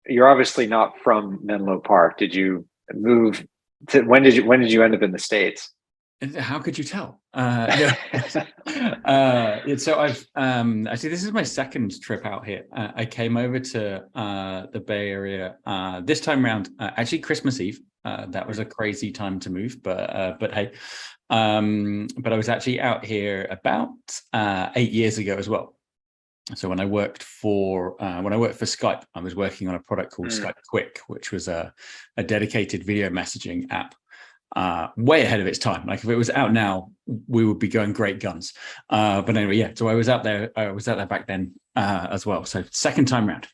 you're obviously not from Menlo Park. Did you move to when did you end up in the States? And how could you tell? No. So I've actually, this is my second trip out here. I came over to the Bay Area this time around, actually Christmas Eve. That was a crazy time to move, but hey. But I was actually out here about 8 years ago as well. So when I worked for Skype, I was working on a product called Mm, Skype Quick, which was a dedicated video messaging app, way ahead of its time. Like if it was out now, we would be going great guns. But anyway, yeah. So I was out there. I was out there back then as well. So second time round.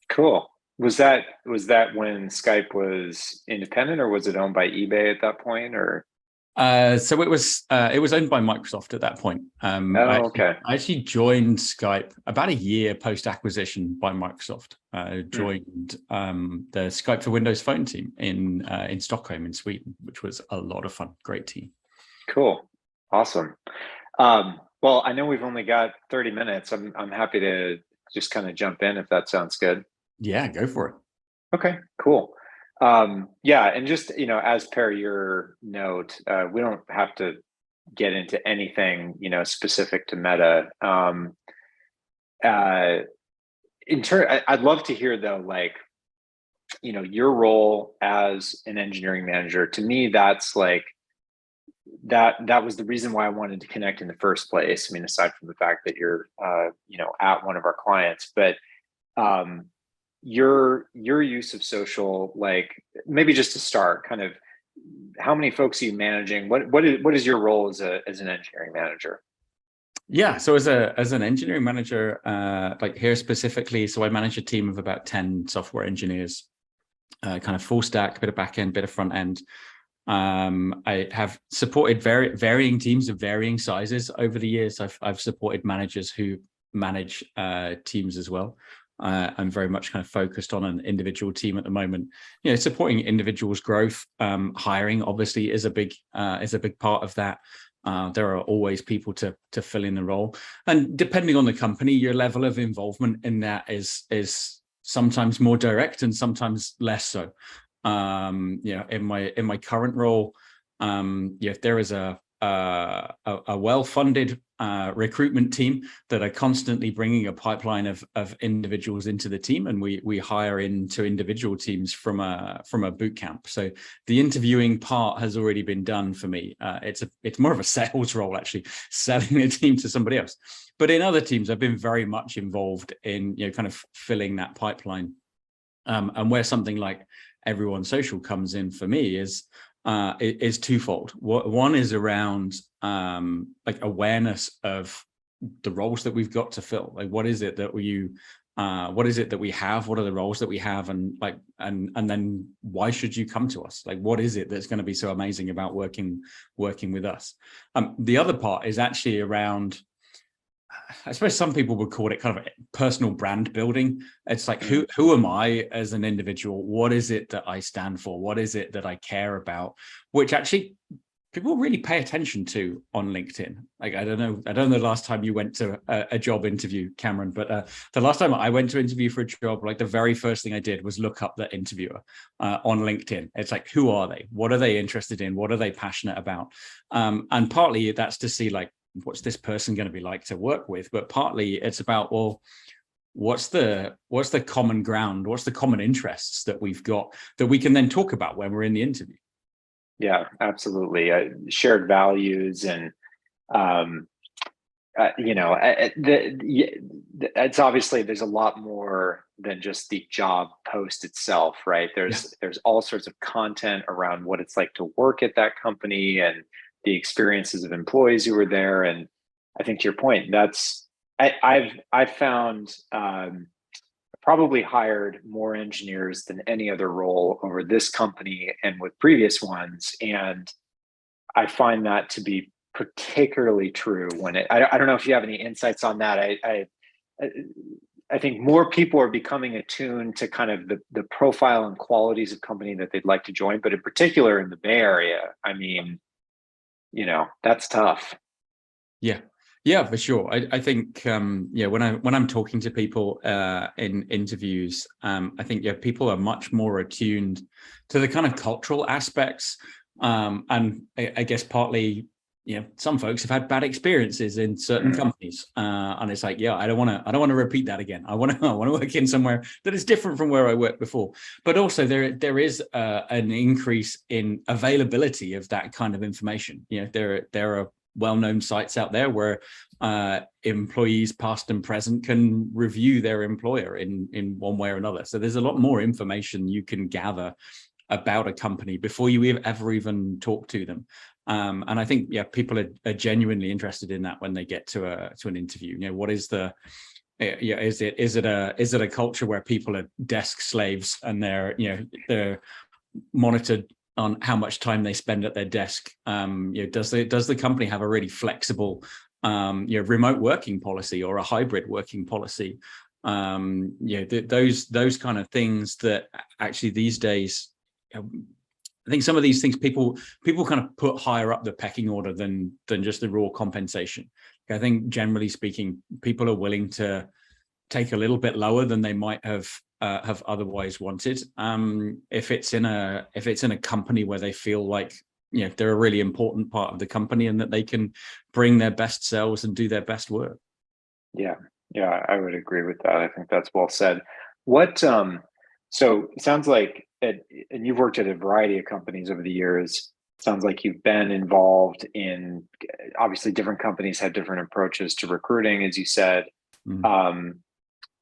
cool. Was that when Skype was independent, or was it owned by eBay at that point? Or So it was owned by Microsoft at that point. oh, okay. I actually joined Skype about a year post acquisition by Microsoft. Hmm, Joined the Skype for Windows Phone team in Stockholm in Sweden, which was a lot of fun. Great team. cool, awesome. Well, I know we've only got 30 minutes. I'm happy to just kind of jump in if that sounds good. Yeah, go for it. Okay, cool. Yeah, and just as per your note, we don't have to get into anything specific to Meta. Uh, I'd love to hear though, like your role as an engineering manager. To me, that's like that was the reason why I wanted to connect in the first place. I mean, aside from the fact that you're at one of our clients, but um, your use of social, like maybe just to start, kind of how many folks are you managing? What is your role as an engineering manager? Yeah, so as an engineering manager, like here specifically, so I manage a team of about 10 software engineers, kind of full stack, bit of back end, bit of front end. I have supported varying teams of varying sizes over the years. I've supported managers who manage teams as well. I'm very much kind of focused on an individual team at the moment. Supporting individuals' growth, hiring obviously is a big part of that. There are always people to fill in the role, and depending on the company, your level of involvement in that is sometimes more direct and sometimes less so. In my current role, there is a well-funded recruitment team that are constantly bringing a pipeline of individuals into the team, and we hire into individual teams from a boot camp. So the interviewing part has already been done for me. It's more of a sales role, actually, selling a team to somebody else. But in other teams, I've been very much involved in kind of filling that pipeline. And where something like Everyone Social comes in for me is twofold. One is around like awareness of the roles that we've got to fill. Like, what is it that what is it that we have? What are the roles that we have? And then why should you come to us? Like, what is it that's going to be so amazing about working with us? The other part is actually around, I suppose some people would call it kind of personal brand building. It's like, Mm, who am I as an individual? What is it that I stand for? What is it that I care about? Which actually people really pay attention to on LinkedIn. Like, I don't know the last time you went to a job interview, Cameron, but the last time I went to interview for a job, like the very first thing I did was look up the interviewer on LinkedIn. It's like, who are they? What are they interested in? What are they passionate about? And partly that's to see, like, what's this person going to be like to work with? But partly it's about, well, what's the common ground? What's the common interests that we've got that we can then talk about when we're in the interview? yeah, absolutely. Shared values and um, it's obviously there's a lot more than just the job post itself, right? Yeah. There's all sorts of content around what it's like to work at that company and the experiences of employees who were there. And I think to your point, I've found probably hired more engineers than any other role over this company and with previous ones, and I find that to be particularly true when I don't know if you have any insights on that. I think more people are becoming attuned to kind of the profile and qualities of company that they'd like to join, but in particular in the Bay Area, I mean, that's tough. Yeah. Yeah, for sure. I think yeah, when I'm talking to people in interviews, I think yeah, people are much more attuned to the kind of cultural aspects, and I guess partly, you know, some folks have had bad experiences in certain companies, and it's like, yeah, I don't want to repeat that again. I want to work in somewhere that is different from where I worked before. But also there is an increase in availability of that kind of information. You know, there are well-known sites out there where employees past and present can review their employer in one way or another. So there's a lot more information you can gather about a company before you ever even talk to them. And I think, yeah, people are genuinely interested in that when they get to an interview. You know, what is the yeah, is it a culture where people are desk slaves and they're monitored on how much time they spend at their desk? You know, does the company have a really flexible remote working policy or a hybrid working policy? You know, those kind of things that actually these days, I think some of these things people kind of put higher up the pecking order than just the raw compensation. I think generally speaking, people are willing to take a little bit lower than they might have otherwise wanted, if it's in a company where they feel like, you know, they're a really important part of the company and that they can bring their best selves and do their best work. Yeah, yeah, I would agree with that. I think that's well said. What so it sounds like and you've worked at a variety of companies over the years. Sounds like you've been involved in, obviously different companies have different approaches to recruiting, as you said. Mm. Um,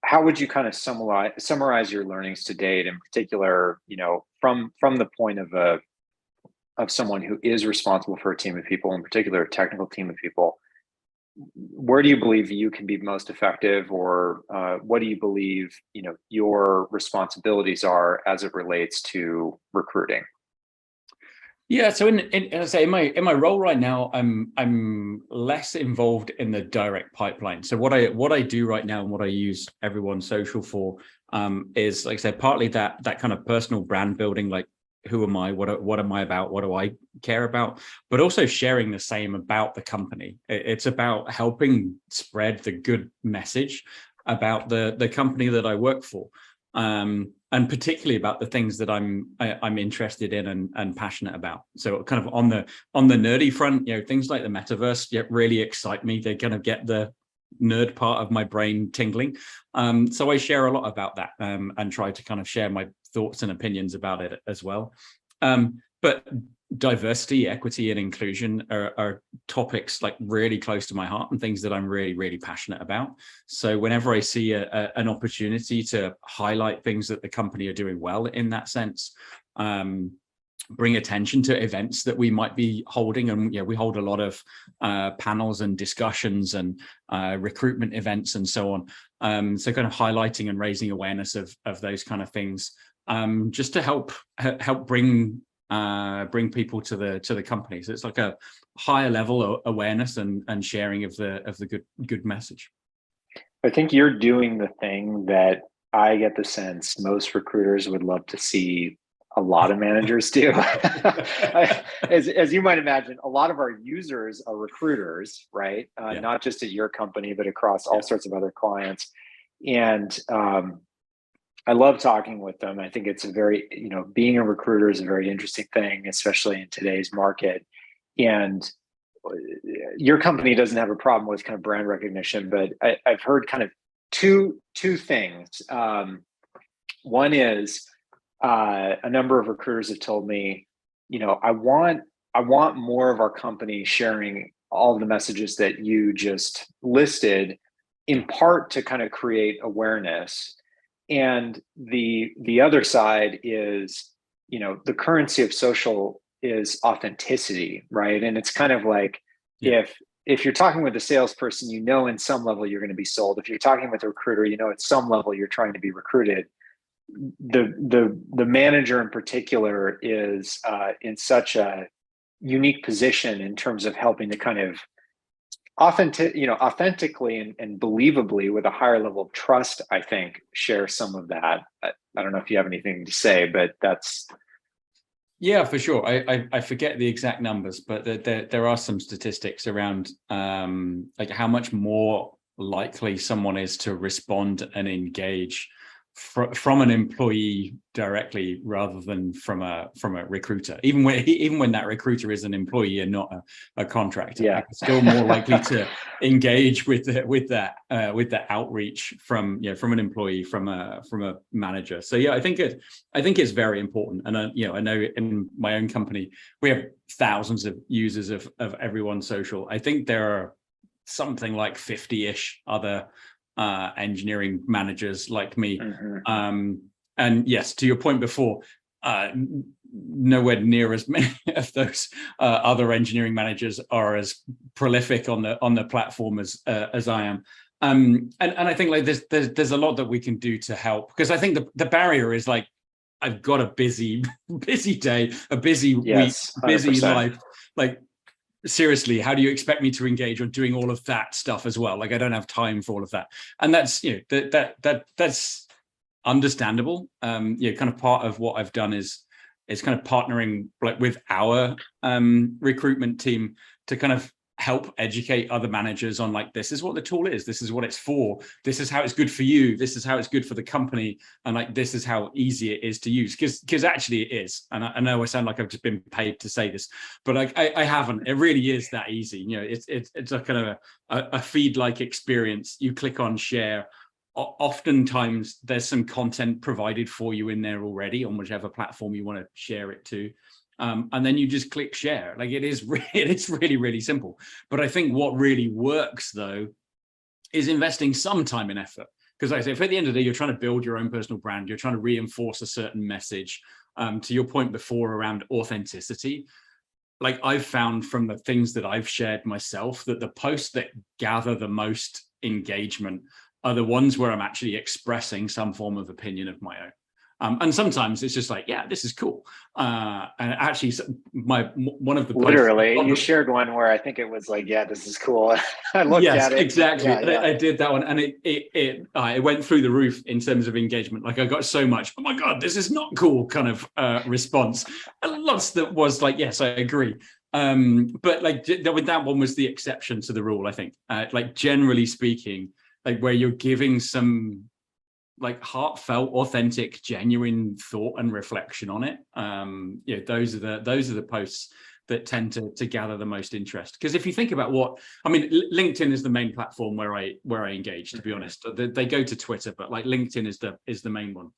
how would you kind of summarize your learnings to date, in particular, you know, from the point of someone who is responsible for a team of people, in particular a technical team of people? Where do you believe you can be most effective, or what do you believe, you know, your responsibilities are as it relates to recruiting? Yeah, so as I say, in my role right now, I'm less involved in the direct pipeline. So what I do right now and what I use Everyone Social for, is, like I said, partly that kind of personal brand building, like who am I, what am I about, what do I care about, but also sharing the same about the company. It's about helping spread the good message about the company that I work for. And particularly about the things that I'm interested in and passionate about. So kind of on the nerdy front, you know, things like the metaverse really excite me. They kind of get the nerd part of my brain tingling. So I share a lot about that, and try to kind of share my thoughts and opinions about it as well. But diversity, equity, and inclusion are topics like really close to my heart and things that I'm really, really passionate about. So whenever I see an opportunity to highlight things that the company are doing well in that sense, bring attention to events that we might be holding, and we hold a lot of panels and discussions and recruitment events and so on. So kind of highlighting and raising awareness of those kind of things, just to help bring people to the company. So it's like a higher level of awareness and sharing of the good message. I think you're doing the thing that I get the sense most recruiters would love to see a lot of managers do. As you might imagine, a lot of our users are recruiters, right? Yeah. Not just at your company, but across all Yeah. sorts of other clients. And I love talking with them. I think it's a very, you know, being a recruiter is a very interesting thing, especially in today's market. And your company doesn't have a problem with kind of brand recognition, but I've heard kind of two things. One is a number of recruiters have told me, you know, I want more of our company sharing all of the messages that you just listed, in part to kind of create awareness. And the other side is, you know, the currency of social is authenticity, right? And it's kind of like, Yeah. if you're talking with a salesperson, you know, in some level you're going to be sold. If you're talking with a recruiter, you know, at some level you're trying to be recruited. The manager in particular is in such a unique position in terms of helping to kind of authentically and believably, with a higher level of trust, I think, share some of that. I don't know if you have anything to say, but that's Yeah, for sure. I forget the exact numbers, but there are some statistics around like how much more likely someone is to respond and engage from an employee directly rather than from a recruiter. Even when that recruiter is an employee and not a contractor, Yeah. like, still more likely to engage with the outreach from from an employee, from a manager. So yeah, I think it's very important. And I know in my own company we have thousands of users of everyone's social. I think there are something like 50-ish other engineering managers like me. And yes, to your point before, nowhere near as many of those other engineering managers are as prolific on the platform as I am. And I think like there's a lot that we can do to help, because I think the barrier is like, I've got a busy day, a busy week, Yes, busy 100%. life. Like, seriously, how do you expect me to engage on doing all of that stuff as well? Like, I don't have time for all of that. And that's that's understandable. Kind of part of what I've done is kind of partnering like with our recruitment team to kind of help educate other managers on, like, this is what the tool is, this is what it's for, this is how it's good for you, this is how it's good for the company, and like this is how easy it is to use, because actually it is. And I know I sound like I've just been paid to say this, but I haven't. It really is that easy. It's a kind of a feed like experience. You click on share, oftentimes there's some content provided for you in there already on whichever platform you want to share it to. And then you just click share. Like, it's really, really simple. But I think what really works, though, is investing some time and effort. Because like I say, if at the end of the day, you're trying to build your own personal brand, you're trying to reinforce a certain message, to your point before around authenticity, like I've found from the things that I've shared myself, that the posts that gather the most engagement are the ones where I'm actually expressing some form of opinion of my own. And sometimes it's just like, yeah, this is cool. And actually, one of the posts, Literally, you shared one where I think it was like, yeah, this is cool. I looked yes, at it. exactly. Yeah. I did that one, and it went through the roof in terms of engagement. Like, I got so much, oh my god, this is not cool, kind of response. And lots that was like, yes, I agree. But like that one was the exception to the rule, I think. Like, generally speaking, like where you're giving some like heartfelt, authentic, genuine thought and reflection on it. Those are the posts that tend to gather the most interest. Because if you think about what I mean, LinkedIn is the main platform where I engage. To be honest, they go to Twitter, but like LinkedIn is the main one.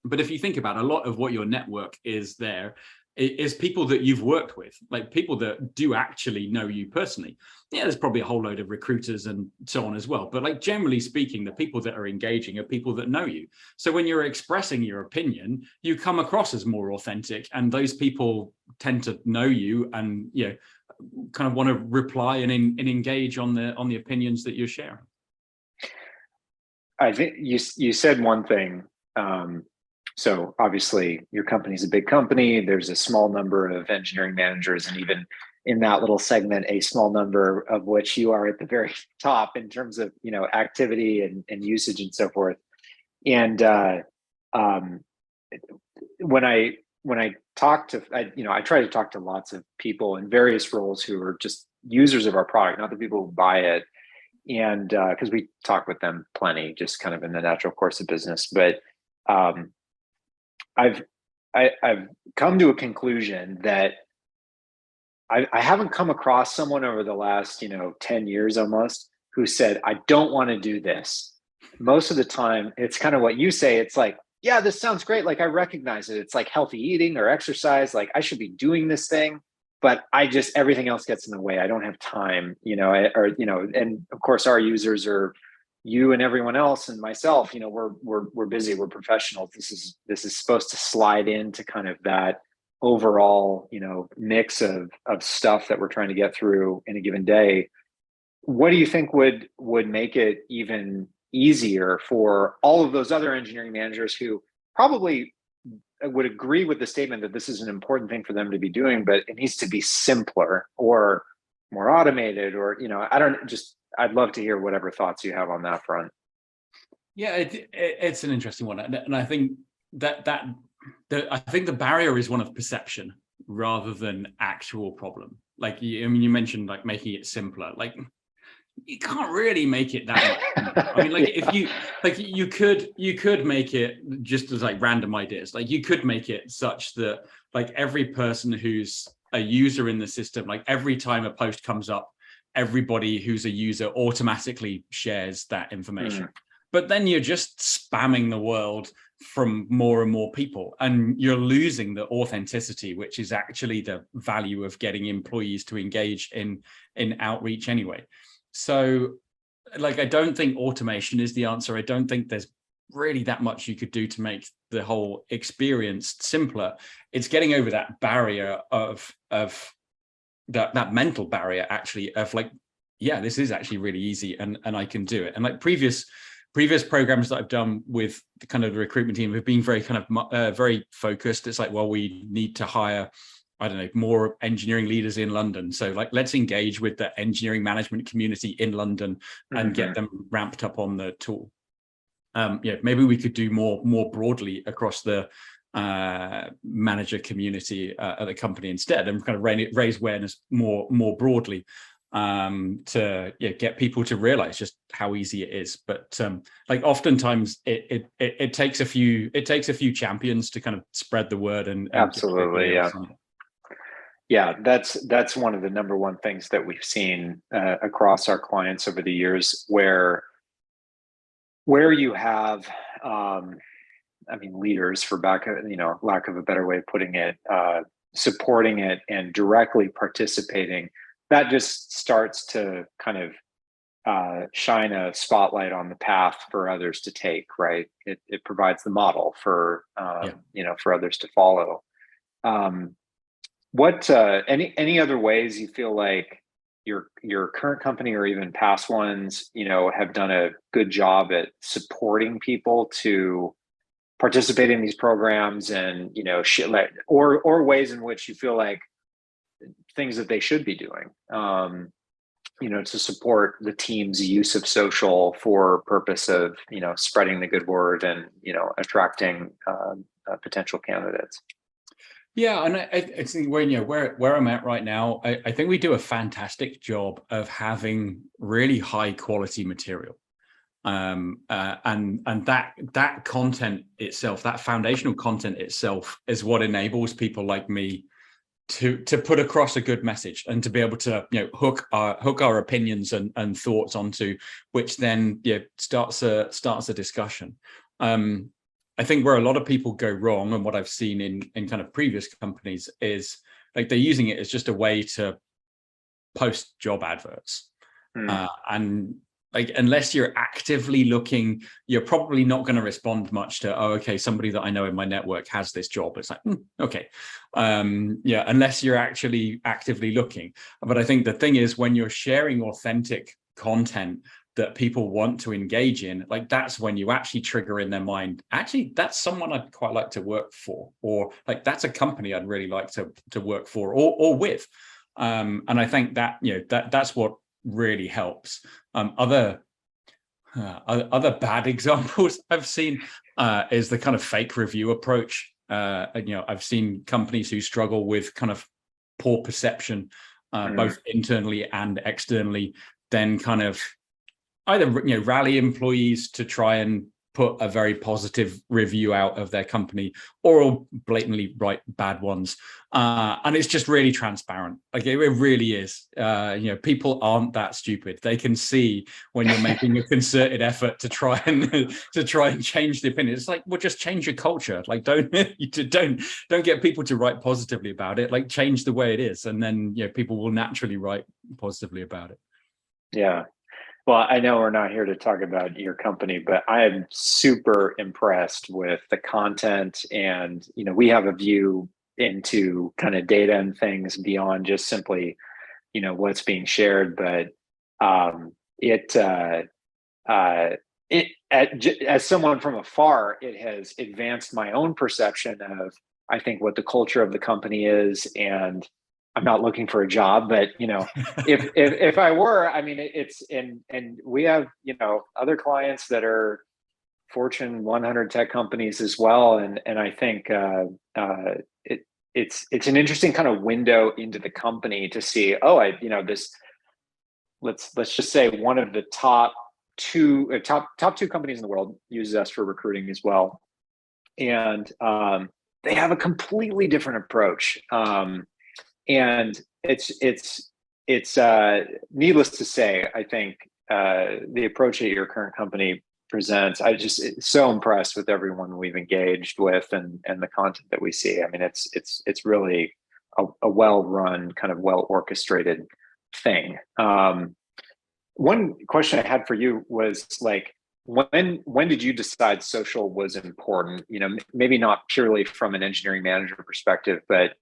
But if you think about a lot of what your network is there, is people that you've worked with, like people that do actually know you personally. Yeah, there's probably a whole load of recruiters and so on as well. But like, generally speaking, the people that are engaging are people that know you. So when you're expressing your opinion, you come across as more authentic, and those people tend to know you and kind of want to reply and engage on the opinions that you're sharing. I think you said one thing. So obviously your company's a big company. There's a small number of engineering managers, and even in that little segment, a small number of which you are at the very top in terms of activity and usage and so forth. And um, when I talk to I try to talk to lots of people in various roles who are just users of our product, not the people who buy it, and because we talk with them plenty, just kind of in the natural course of business. But um, I've I've come to a conclusion that I haven't come across someone over the last 10 years almost who said, I don't want to do this. Most of the time it's kind of what you say. It's like, yeah, this sounds great, like I recognize it, it's like healthy eating or exercise, like I should be doing this thing, but I just, everything else gets in the way, I don't have time, and of course our users are you and everyone else and myself. We're busy, we're professionals, this is supposed to slide into kind of that overall mix of stuff that we're trying to get through in a given day. What do you think would make it even easier for all of those other engineering managers who probably would agree with the statement that this is an important thing for them to be doing, but it needs to be simpler or more automated, or I don't just I'd love to hear whatever thoughts you have on that front. Yeah, it's an interesting one, and I think that I think the barrier is one of perception rather than actual problem. Like, I mean, you mentioned like making it simpler. Like, you can't really make it that much simpler. I mean, like if you like, you could make it just as like random ideas. Like you could make it such that like every person who's a user in the system, like every time a post comes up, everybody who's a user automatically shares that information. But then you're just spamming the world from more and more people, and you're losing the authenticity, which is actually the value of getting employees to engage in outreach anyway. So like, I don't think automation is the answer. I don't think there's really that much you could do to make the whole experience simpler. It's getting over that barrier of that mental barrier, actually, of like, yeah, this is actually really easy and I can do it. And like previous programs that I've done with the kind of the recruitment team have been very kind of very focused. It's like, well, we need to hire, I don't know, more engineering leaders in London. So like, let's engage with the engineering management community in London and get them ramped up on the tool. Yeah, maybe we could do more broadly across the manager community at the company instead, and kind of raise awareness more broadly to get people to realize just how easy it is. But like oftentimes it takes a few champions to kind of spread the word and absolutely, yeah, that's one of the number one things that we've seen across our clients over the years, where you have I mean, leaders, for lack of a better way of putting it, supporting it and directly participating, that just starts to kind of shine a spotlight on the path for others to take, right? It provides the model for for others to follow. What any other ways you feel like your current company or even past ones, have done a good job at supporting people to participate in these programs, and or ways in which you feel like things that they should be doing, to support the team's use of social for purpose of spreading the good word and attracting potential candidates. Yeah, and I think where I'm at right now, I think we do a fantastic job of having really high quality material, and that content itself, that foundational content itself, is what enables people like me to put across a good message and to be able to hook our opinions and thoughts onto, which then starts a discussion. I think where a lot of people go wrong, and what I've seen in kind of previous companies, is like they're using it as just a way to post job adverts. And like, unless you're actively looking, you're probably not going to respond much to, oh, okay, somebody that I know in my network has this job. It's like, okay. Unless you're actually actively looking. But I think the thing is, when you're sharing authentic content that people want to engage in, like, that's when you actually trigger in their mind, actually, that's someone I'd quite like to work for, or like, that's a company I'd really like to work for or with. And I think that, that's what really helps. Other bad examples I've seen is the kind of fake review approach. I've seen companies who struggle with kind of poor perception, both internally and externally, then kind of either rally employees to try and put a very positive review out of their company, or blatantly write bad ones, and it's just really transparent. Like, it really is. People aren't that stupid. They can see when you're making a concerted effort to try and change the opinion. It's like, well, just change your culture. Like, don't get people to write positively about it. Like, change the way it is, and then people will naturally write positively about it. Yeah. Well, I know we're not here to talk about your company, but I am super impressed with the content, and we have a view into kind of data and things beyond just simply what's being shared. But as someone from afar, it has advanced my own perception of, I think, what the culture of the company is. And I'm not looking for a job, but if I were, I mean, it's and we have other clients that are Fortune 100 tech companies as well, and I think it's an interesting kind of window into the company to see. This, let's just say one of the top two companies in the world uses us for recruiting as well, and they have a completely different approach. And it's needless to say, I think the approach that your current company presents, it's so impressed with everyone we've engaged with and the content that we see. I mean, it's really a well-run, kind of well-orchestrated thing. One question I had for you was like, when did you decide social was important? Maybe not purely from an engineering manager perspective, but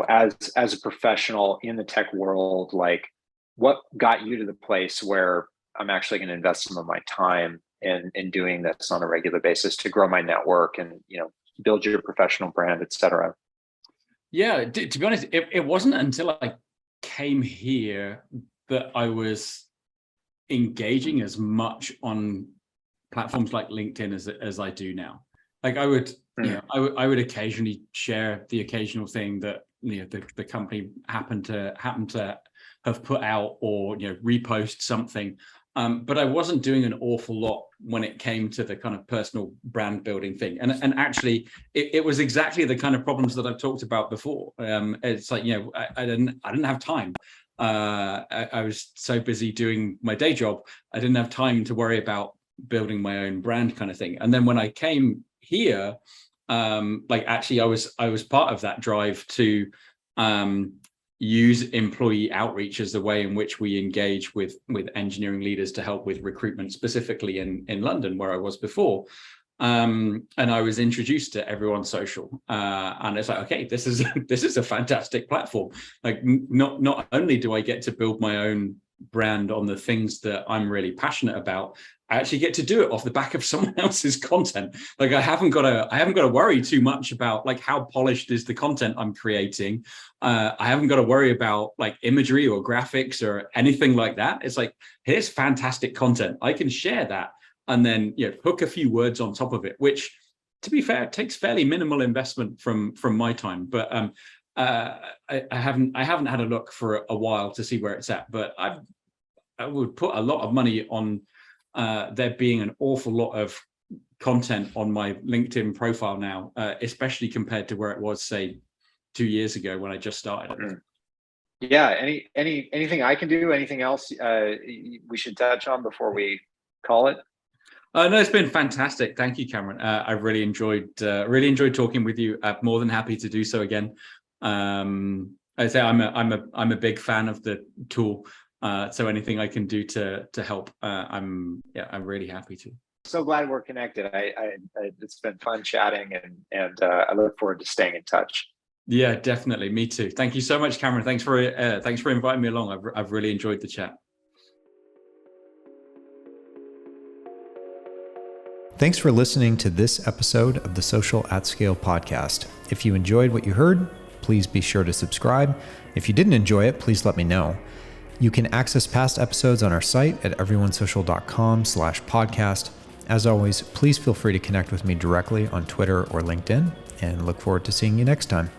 as a professional in the tech world, like what got you to the place where I'm actually going to invest some of my time in doing this on a regular basis to grow my network and build your professional brand, et cetera? Yeah, to be honest, it wasn't until I came here that I was engaging as much on platforms like LinkedIn as I do now. Like I would, I would occasionally share the occasional thing that the company happened to have put out, or repost something. But I wasn't doing an awful lot when it came to the kind of personal brand building thing. And actually, it was exactly the kind of problems that I've talked about before. It's like I didn't have time. I was so busy doing my day job, I didn't have time to worry about building my own brand kind of thing. And then when I came here, actually I was part of that drive to use employee outreach as the way in which we engage with engineering leaders to help with recruitment, specifically in London, where I was before. And I was introduced to Everyone Social, and it's like, okay, this is a fantastic platform. Like, not only do I get to build my own brand on the things that I'm really passionate about, I actually get to do it off the back of someone else's content. Like I haven't got to worry too much about like how polished is the content I'm creating. I haven't got to worry about like imagery or graphics or anything like that. It's like, here's fantastic content. I can share that and then hook a few words on top of it, which, to be fair, takes fairly minimal investment from my time. But I haven't had a look for a while to see where it's at. But I would put a lot of money on there being an awful lot of content on my LinkedIn profile now, especially compared to where it was, say, 2 years ago when I just started. Yeah. Anything I can do? Anything else we should touch on before we call it? No, it's been fantastic. Thank you, Cameron. I've really enjoyed talking with you. I'm more than happy to do so again. I say I'm a big fan of the tool. So anything I can do to help, I'm really happy to. So glad we're connected. It's been fun chatting, and I look forward to staying in touch. Yeah, definitely. Me too. Thank you so much, Cameron. Thanks for inviting me along. I've really enjoyed the chat. Thanks for listening to this episode of the Social at Scale podcast. If you enjoyed what you heard, please be sure to subscribe. If you didn't enjoy it, please let me know. You can access past episodes on our site at everyonesocial.com/podcast. As always, please feel free to connect with me directly on Twitter or LinkedIn, and look forward to seeing you next time.